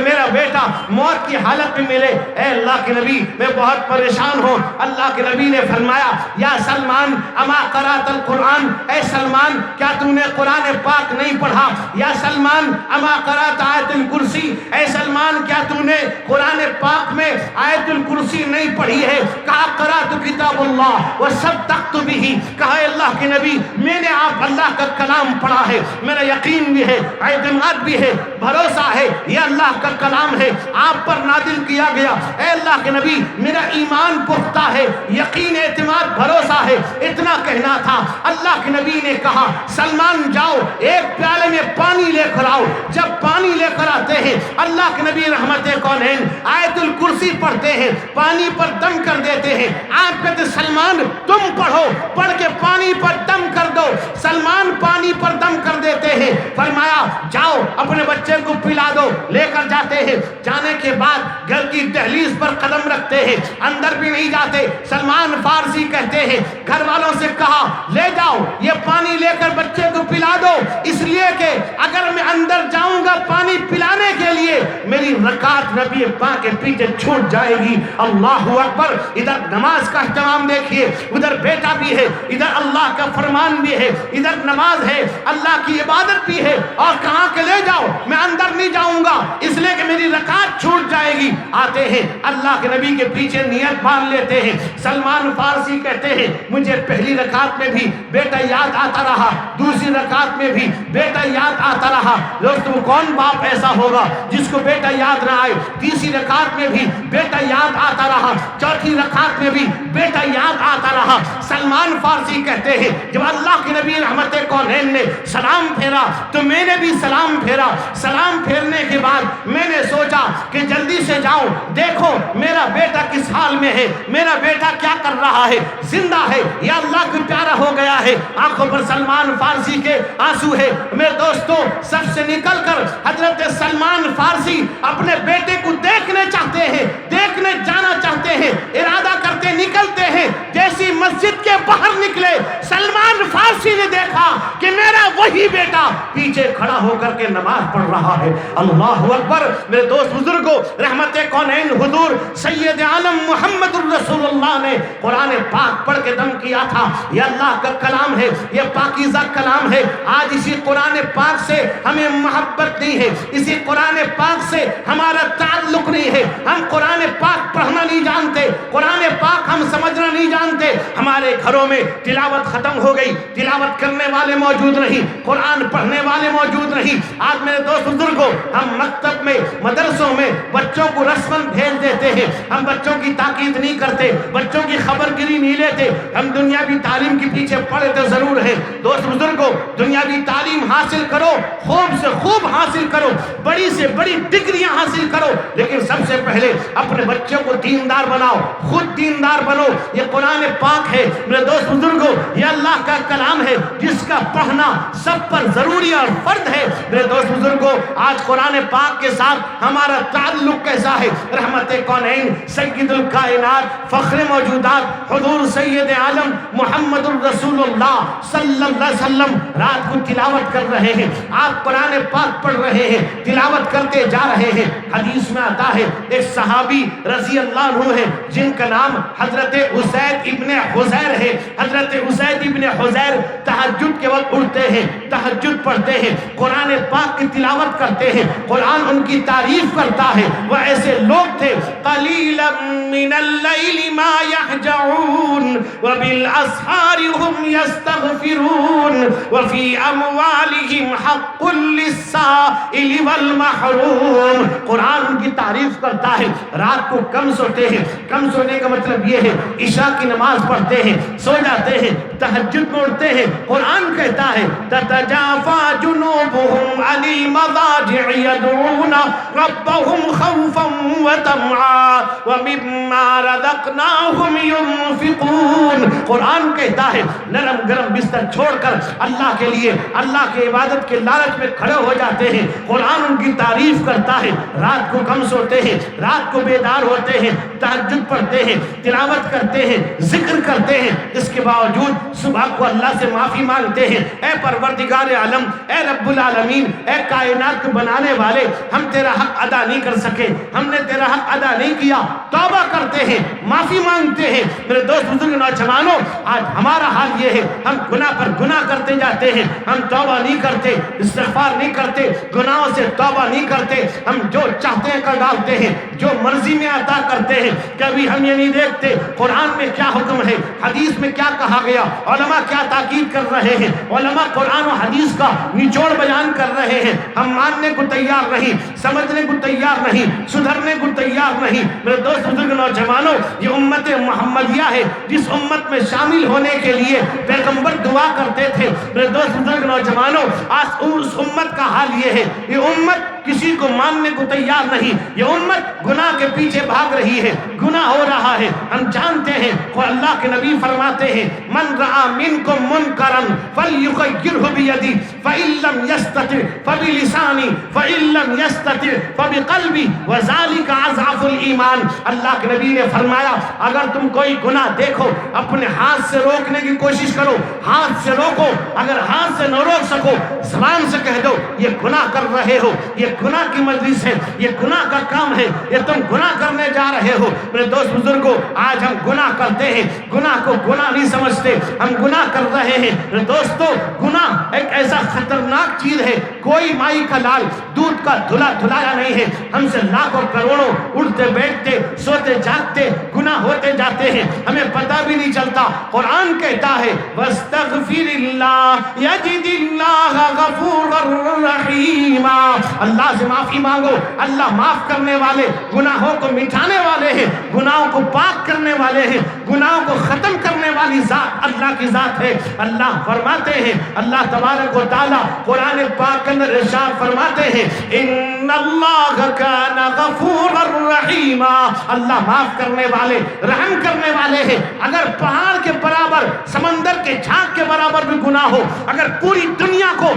میرا بیٹا موت کی حالت میں ملے، اے اللہ کے نبی میں بہت پریشان ہوں۔ اللہ کے نبی نے فرمایا یا سلمان اما قرأت القرآن، اے سلمان کیا تم نے قرآن پاک نہیں پڑھا؟ یا سلمان اما قرأت آیت الکرسی، اے سلمان کیا تم نے قرآن پاک میں آیت الکرسی نہیں پڑھی ہے؟ کہا قرأت کتاب اللہ وصدقت بہ، کہا اے اللہ کے نبی میں نے آپ اللہ کا کلام پڑھا ہے، میرا یقین بھی ہے، اعتماد بھی ہے، بھروسہ ہے یہ اللہ کا کلام ہے، آپ پر نازل کیا گیا۔ اے اللہ کے نبی میرا ایمان پختہ ہے، یقین اعتماد بھروسہ ہے، اتنا کہنا تھا۔ اللہ کے نبی نے کہا سلمان جاؤ ایک پیالے میں پانی لے کر آؤ۔ جب پانی لے کر آتے ہیں اللہ کے نبی رحمت کونین آیت الکرسی پڑھتے ہیں، پانی پر دم کر دیتے ہیں۔ آپ کہتے سلمان تم پڑھو، پڑھ کے پانی پر دم کر دو۔ سلمان پانی پر دم کر دیتے ہیں، فرمایا جاؤ اپنے بچے کو پلا دو۔ لے کر جاتے ہیں، جانے کے بعد گھر کی دہلیز پر قدم رکھتے ہیں، اندر بھی نہیں جاتے۔ سلمان فارسی کہتے ہیں گھر والوں سے کہا لے جاؤ یہ پانی لے کر بچے کو پلا دو، اس لیے کہ اگر میں اندر جاؤں گا پانی پلانے کے لیے میری رکعت نبی پاک کے پیچھے چھوٹ جائے گی۔ اللہ اکبر! ادھر نماز کا اہتمام دیکھیے، ادھر بیٹا بھی ہے، ادھر اللہ کا فرمان بھی ہے، ادھر نماز ہے، اللہ کی عبادت بھی ہے، اور کہاں کہ لے جاؤ میں اندر نہیں جاؤں گا اس لیے کہ میری رکعت چھوٹ جائے گی۔ آتے ہیں اللہ کے نبی کے پیچھے نیت باندھ لیتے ہیں۔ سلمان فارسی کہتے ہیں مجھے پہلی رکعت میں بھی بیٹا یاد آتا رہا، دوسری رکعت میں بھی بیٹا یاد آتا رہا۔ دوستو کون باپ ایسا ہوگا جس کو بیٹا یاد نہ آئے؟ تیسری رکعت میں بھی بیٹا یاد آتا رہا، چوتھی رکعت میں بھی بیٹا یاد آتا رہا۔ سلمان فارسی کہتے ہیں جب اللہ کے نبی رحمت کونین نے سلام پھیرا تو میں نے بھی سلام پھیرا۔ سلام پھیرنے کے بعد میں نے سوچا کہ جلدی سے جاؤں دیکھو میرا بیٹا کس حال میں ہے، میرا بیٹا کیا کر رہا ہے، زندہ ہے یا اللہ کو پیارا ہو گیا ہے۔ آنکھوں پر سلمان فارسی کے آنسو ہے۔ میرے دوستو سب سے نکل کر حضرت سلمان فارسی اپنے بیٹے کو دیکھنے چاہتے ہیں، دیکھنے جانا چاہتے ہیں، ارادہ کرتے نکلتے ہیں۔ جیسی مسجد کے باہر نکلے سلمان فارسی نے دیکھا کہ میرا وہی بیٹا پیچھے کھڑا ہو کر کے نماز پڑھ رہا ہے۔ اللہ اکبر! میرے دوست بزرگوں رحمت کونین حضور سید عالم محمد الرسول اللہ نے قرآن پاک پڑھ کے دم کیا تھا۔ یہ اللہ کا کلام ہے، یہ پاکیزہ کلام ہے۔ آج اسی قرآن پاک سے ہمیں محبت نہیں ہے، اسی قرآن پاک سے ہمارا تعلق نہیں ہے۔ ہم قرآن پاک پڑھنا نہیں جانتے، قرآن پاک ہم سمجھنا نہیں جانتے۔ ہمارے گھروں میں تلاوت ختم ہو گئی، تلاوت کرنے والے موجود نہیں، قرآن پڑھنے والے موجود نہیں۔ آج میرے دوست بزرگوں ہم مکتب میں مدرسوں میں بچوں کو رسماً بھیج دیتے ہیں، ہم بچوں کی تاکید نہیں کرتے، بچوں کی خبر گیری نہیں لیتے۔ ہم دنیاوی تعلیم کے پیچھے پڑے تو ضرور ہیں۔ دوست بزرگوں دنیاوی تعلیم حاصل کرو، خوب سے خوب حاصل کرو، بڑی سے بڑی ڈگریاں حاصل کرو، لیکن سب سے پہلے اپنے بچوں کو دیندار بناؤ، خود دیندار بنو۔ یہ قرآن پاک ہے میرے دوست بزرگوں، یہ اللہ کا کلام ہے جس کا پڑھنا سب پر ضروری اور فرض ہے۔ میرے دوست بزرگوں آج قرآن پاک کے ساتھ ہمارا تعلق کیسا ہے؟ رحمت کونین سید الکائنات فخر موجودات حضور سید عالم محمد الرسول اللہ صلی اللہ علیہ وسلم رات کو تلاوت کر رہے ہیں، آپ قرآن پاک پڑھ رہے ہیں، تلاوت کرتے جا رہے ہیں۔ حدیث میں آتا ہے ایک صحابی رضی اللہ عنہ ہے جن کا نام حضرت اسید ابن حضیر ہے۔ حضرت اسید ابن حضیر تہجد کے وقت اٹھتے ہیں، تہجد پڑھتے ہیں، قرآن پاک کی تلاوت کرتے ہیں، قرآن ان کی تعریف کرتا ہے۔ وہ ایسے لوگ تھے قلیلا من اللیل ما یہجعون وبالاسحار هم یستغفرون وفی اموالہم حق للسائل والمحروم۔ قرآن ان کی تعریف کرتا ہے۔ رات کو کم سوتے ہیں، کم سونے کا مطلب یہ ہے عشاء کی نماز پڑھتے ہیں، سو جاتے ہیں، تہجد میں اٹھتے ہیں۔ قرآن کہتا ہے تتجافى جنوبهم عن المضاجع يدعون ربهم خوفا وطمعا وَمِمَّا رَزَقْنَاهُمْ يُنْفِقُونَ۔ قرآن کہتا ہے نرم گرم بستر چھوڑ کر اللہ کے لیے اللہ کی عبادت کے لالچ میں کھڑے ہو جاتے ہیں۔ قرآن ان کی تعریف کرتا ہے، رات کو کم سوتے ہیں، رات کو بیدار ہوتے ہیں، تہجد پڑھتے ہیں، تلاوت کرتے ہیں، ذکر کرتے ہیں، اس کے باوجود صبح کو اللہ سے معافی مانگتے ہیں، اے پروردگار عالم، اے رب العالمین، اے کائنات کو بنانے والے، ہم تیرا حق ادا نہیں کر سکے، ہم نے تیرا حق ادا نہیں کیا، توبہ کرتے ہیں، معافی مانگتے ہیں۔ میرے دوست بزرگ نوجوانوں، آج ہمارا حال یہ ہے، ہم گناہ پر گناہ کرتے جاتے ہیں، ہم توبہ نہیں کرتے، استغفار نہیں کرتے، گناہوں سے توبہ نہیں کرتے، ہم جو چاہتے ہیں کر ڈالتے ہیں، جو مرضی میں عطا کرتے ہیں۔ کبھی ہم یہ نہیں دیکھتے قرآن میں کیا حکم ہے، حدیث میں کیا کہا گیا، علماء کیا تاکید کر رہے ہیں، علماء قرآن و حدیث کا نچوڑ بیان کر رہے ہیں، ہم ماننے کو تیار نہیں، سمجھنے کو تیار نہیں، سدھرنے کو تیار نہیں۔ میرے دوست بزرگ نوجوانوں، یہ امت محمدیہ ہے جس امت میں شامل ہونے کے لیے پیغمبر دعا کرتے تھے۔ میرے دوست بزرگ نوجوانوں، آج اس امت کا حال یہ ہے، یہ امت کسی کو ماننے کو تیار نہیں، یہ امت گناہ کے پیچھے بھاگ رہی ہے، گناہ ہو رہا ہے، ہم جانتے ہیں۔ اور اللہ کے نبی فرماتے ہیں من رعا منکم منکرا فلیغیرہ بیدی فإن لم یستطع فبلسانی فإن لم یستطع فبقلبی وذلک اضعف الایمان۔ اللہ کے نبی نے فرمایا اگر تم کوئی گناہ دیکھو اپنے ہاتھ سے روکنے کی کوشش کرو، ہاتھ سے روکو، اگر ہاتھ سے نہ روک سکو زبان سے کہہ دو یہ گناہ کر رہے ہو، یہ گناہ کی مجلس ہے، یہ گناہ کا کام ہے، یہ تم گناہ کرنے جا رہے ہو۔ میرے دوست بزرگوں، آج ہم گناہ کرتے ہیں، گناہ کو گناہ نہیں سمجھتے، ہم گناہ کر رہے ہیں۔ میرے دوستو، گناہ ایک ایسا خطرناک چیز ہے، کوئی مائی کا لال دودھ کا دھلا دھلایا نہیں ہے۔ ہم سے لاکھوں کروڑوں اٹھتے بیٹھتے سوتے جاگتے گناہ ہوتے جاتے ہیں، ہمیں پتہ بھی نہیں چلتا۔ قرآن کہتا ہے وَاسْتَغْفِرِ اللَّهَ يَجِدِ اللَّهَ غَفُورًا رَحِيمًا۔ اللہ سے معافی مانگو، اللہ معاف کرنے والے، گناہوں کو مٹھانے والے ہیں، گناہوں کو پاک کرنے والے ہیں، گناہوں کو ختم کرنے والی ذات اللہ کی ذات ہے۔ اللہ فرماتے ہیں، اللہ تبارک و تعالیٰ قرآن پاک کے اندر ارشاد فرماتے ہیں ان اللہ کان غفورا رحیما، اللہ معاف کرنے والے، رحم کرنے والے ہیں۔ اگر پہاڑ کے برابر، سمندر کے جھاگ کے برابر بھی گناہ ہو، اگر پوری دنیا کو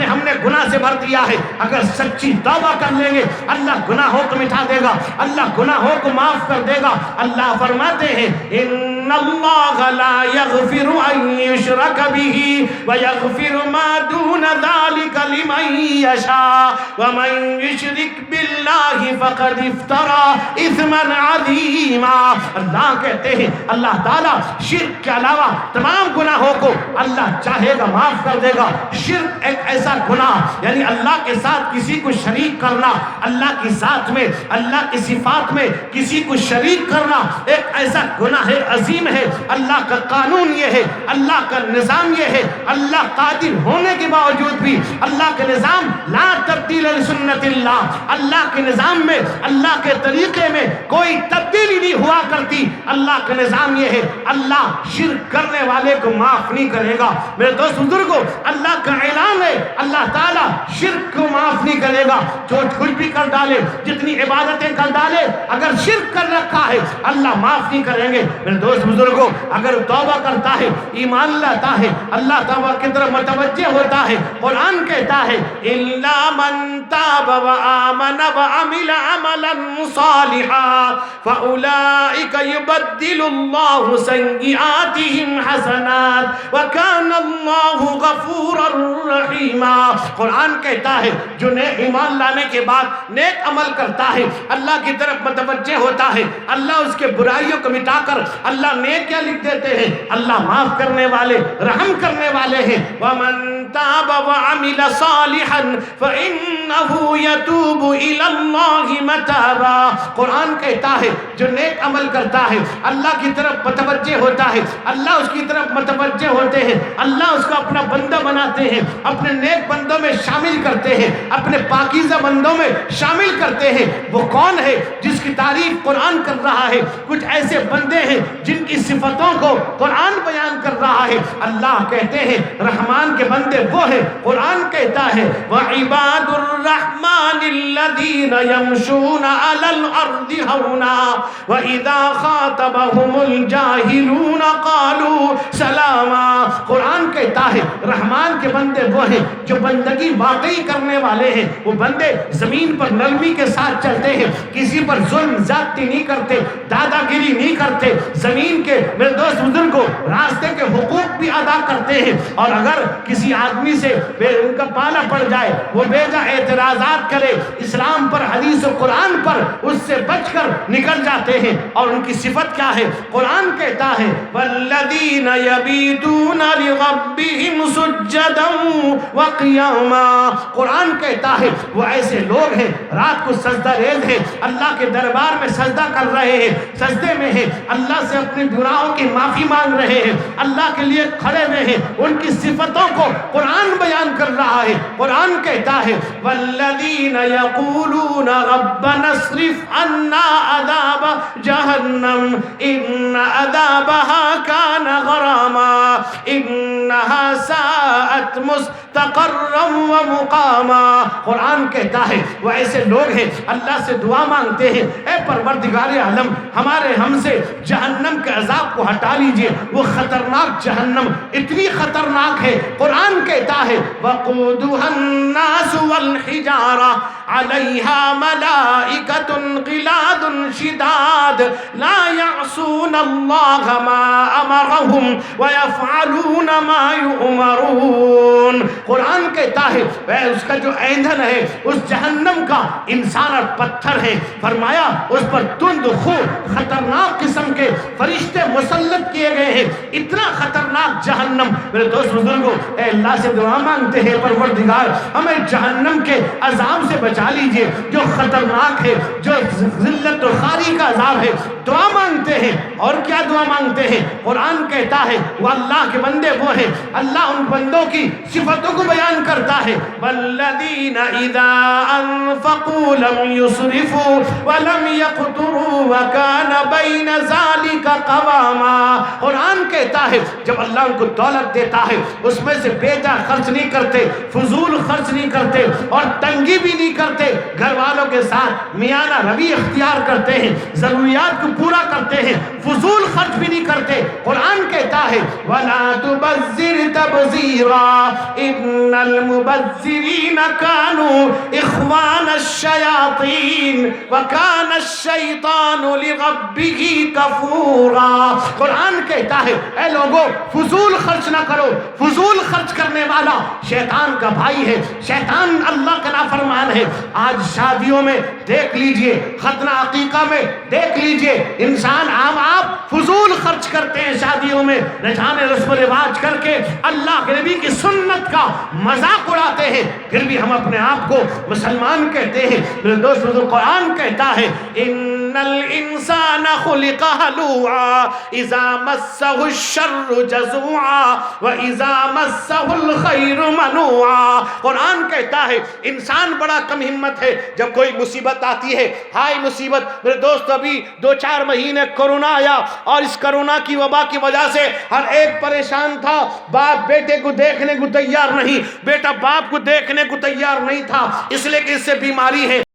ہم نے گناہ سے بھر دیا ہے، اگر سچی توبہ کر لیں گے اللہ گناہوں کو مٹا دے گا، اللہ گناہوں کو معاف کر دے گا۔ اللہ فرماتے ہیں ان اللہ لا یغفر ان یشرک به ویغفر ما دون ذلک لمن یشاء ومن یشرک باللہ فقد افترى اثما عظیما۔ اللہ کہتے ہیں اللہ تعالیٰ شرک کے علاوہ تمام گناہوں کو اللہ چاہے گا معاف کر دے گا۔ شرک ایک ایسا گناہ، یعنی اللہ کے ساتھ کسی کو شریک کرنا، اللہ کی ذات میں، اللہ کی صفات میں کسی کو شریک کرنا ایک ایسا گناہ عظیم ہے۔ اللہ کا قانون یہ ہے، اللہ کا نظام یہ ہے، اللہ قادر ہونے کے باوجود بھی اللہ کے نظام لا تبدیل لسنت اللہ، اللہ کے نظام میں، اللہ کے طریقے میں کوئی تبدیلی نہیں ہوا کرتی۔ اللہ کا نظام یہ ہے اللہ شرک کرنے والے کو معاف نہیں کرے گا۔ میرے دوست بزرگوں، اللہ کا اعلان ہے اللہ تعالیٰ شرک کو معاف نہیں کرے گا۔ جو کچھ بھی کر ڈالے، جتنی عبادتیں کر ڈالے، اگر شرک کر رکھا ہے اللہ معاف نہیں کریں گے۔ میرے دوست بزرگوں، اگر توبہ کرتا ہے، ایمان لاتا ہے، اللہ تعالیٰ کی طرف متوجہ ہوتا ہے، قرآن کہتا ہے الا من تاب وآمن وعمل عملا صالحا فاولئک یبدل اللہ سیئاتهم حسنات وکان اللہ غفورا رحیما۔ قرآن کہتا ہے جو نیک ایمان لانے کے بعد نیک عمل کرتا ہے، اللہ کی طرف متوجہ ہوتا ہے، اللہ اس کے برائیوں کو مٹا کر اللہ نیک کیا لکھ دیتے ہیں، اللہ معاف کرنے والے، رحم کرنے والے ہیں۔ وَمَن تَابَ وَعَمِلَ صَالِحًا فَإِنَّهُ يَتُوبُ إِلَى اللَّهِ مَتَابًا۔ قرآن کہتا ہے جو نیک عمل کرتا ہے اللہ کی طرف متوجہ ہوتا ہے، اللہ اس کی طرف متوجہ ہوتے ہیں، اللہ اس کو اپنا بندہ بناتے ہیں، اپنے نیک بندوں میں شامل کرتے ہیں، اپنے پاکیزہ بندوں میں شامل کرتے ہیں۔ وہ کون ہے جس کی تعریف قرآن کر رہا ہے؟ کچھ ایسے بندے ہیں جن کی صفتوں کو قرآن بیان کر رہا ہے۔ اللہ کہتے ہیں رحمان کے بندے سے وہ ہیں، قرآن کہتا ہے وَعِبَادُ الرَّحْمَنِ الَّذِينَ يَمْشُونَ عَلَى الْأَرْضِ هَوْنًا وَإِذَا خَاطَبَهُمُ الْجَاهِلُونَ قَالُوا سَلَامًا۔ قرآن کہتا ہے رحمان کے بندے وہ ہیں جو بندگی واقعی کرنے والے ہیں، وہ بندے زمین پر نرمی کے ساتھ چلتے ہیں، کسی پر ظلم زیادتی نہیں کرتے، دادا گیری نہیں کرتے، زمین کے میرے دوست بزرگ کو راستے کے حقوق بھی ادا کرتے ہیں، اور اگر کسی آدمی سے ان کا پالا پڑ جائے، وہ بیجا اعتراضات کرے اسلام پر، حدیث و قرآن پر، اس سے بچ کر نکل جاتے ہیں۔ اور ان کی صفت کیا ہے؟ قرآن کہتا ہے والذین یبیتون لربہم سجدا وقیاما۔ قرآن کہتا ہے وہ ایسے لوگ ہیں رات کو سجدہ ریز ہیں، اللہ کے دربار میں سجدہ کر رہے ہیں، سجدے میں ہیں، اللہ سے اپنے گناہوں کی معافی مانگ رہے ہیں، اللہ کے لیے کھڑے ہوئے ہیں۔ ان کی صفتوں کو قرآن بیان کر رہا ہے۔ قرآن کہتا ہے والذین یقولون ربنا اصرف عنا عذاب جہنم ان عذابها کان غراما انہا ساءت مستقرا ومقاما۔ قرآن کہتا ہے وہ ایسے لوگ ہیں اللہ سے دعا مانگتے ہیں اے پروردگار عالم ہمارے ہم سے جہنم کے عذاب کو ہٹا لیجئے، وہ خطرناک جہنم اتنی خطرناک ہے۔ قرآن کہتا ہے وقودها الناس والحجارہ علیہا ملائکۃ غلاظ شداد لا یعصون اللہ ما امرہم ویفعلون ما یؤمرون۔ قرآن کہتا ہے اس کا جو ایندھن ہے اس جہنم کا انسان اور پتھر ہے، فرمایا اس پر تند خو خطرناک قسم کے فرشتے مسلط کیے گئے ہیں۔ اتنا خطرناک جہنم، میرے دوست بزرگوں اے اللہ سے دعا مانگتے ہیں پروردگار ہمیں جہنم کے عذاب سے بچا لیجئے جو خطرناک ہے، جو ذلت و خواری کا عذاب ہے۔ دعا مانگتے ہیں اور کیا دعا مانگتے ہیں؟ قرآن کہتا ہے وہ اللہ کے بندے وہ ہیں، اللہ ان بندوں کی صفتوں کو بیان کرتا ہے والذین اذا انفقوا لم يسرفوا ولم يقتروا وكان بين ذلك قواما۔ قرآن کہتا ہے جب اللہ ان کو دولت دیتا ہے اس میں سے بیجا خرچ نہیں کرتے، فضول خرچ نہیں کرتے اور تنگی بھی نہیں کرتے، گھر والوں کے ساتھ میانہ روی اختیار کرتے ہیں، ضروریات کو پورا کرتے ہیں، فضول خرچ بھی نہیں کرتے۔ قرآن کہتا ہے وَلَا تُبَذِّرْ تَبْذِيرًا إِنَّ الْمُبَذِّرِينَ كَانُوا إِخْوَانَ الشَّيَاطِينِ وَكَانَ الشَّيْطَانُ لِرَبِّهِ كَفُورًا۔ قرآن کہتا ہے اے لوگو فضول خرچ نہ کرو، فضول خرچ کرنے والا شیطان کا بھائی ہے، شیطان اللہ کا نافرمان ہے۔ آج شادیوں میں دیکھ لیجئے، ختنہ عقیقہ میں دیکھ لیجئے، انسان عام آپ فضول خرچ کرتے ہیں شادیوں میں، رجحان رسم و رواج کر کے اللہ کے نبی کی سنت کا مذاق اڑاتے ہیں، پھر بھی ہم اپنے آپ کو مسلمان کہتے ہیں۔ میرے دوست قرآن کہتا ہے ان الانسان خلق ہلوعا اذا مسہ الشر جزوعا واذا مسہ الخیر منوعا۔ قرآن کہتا ہے انسان بڑا کم ہمت ہے، جب کوئی مصیبت آتی ہے، ہائی مصیبت، میرے دوست ابھی 2-4 مہینے کورونا آیا اور اس کورونا کی وبا کی وجہ سے ہر ایک پریشان تھا، باپ بیٹے کو دیکھنے کو تیار نہیں، بیٹا باپ کو دیکھنے کو تیار نہیں تھا، اس لیے کہ اس سے بیماری ہے۔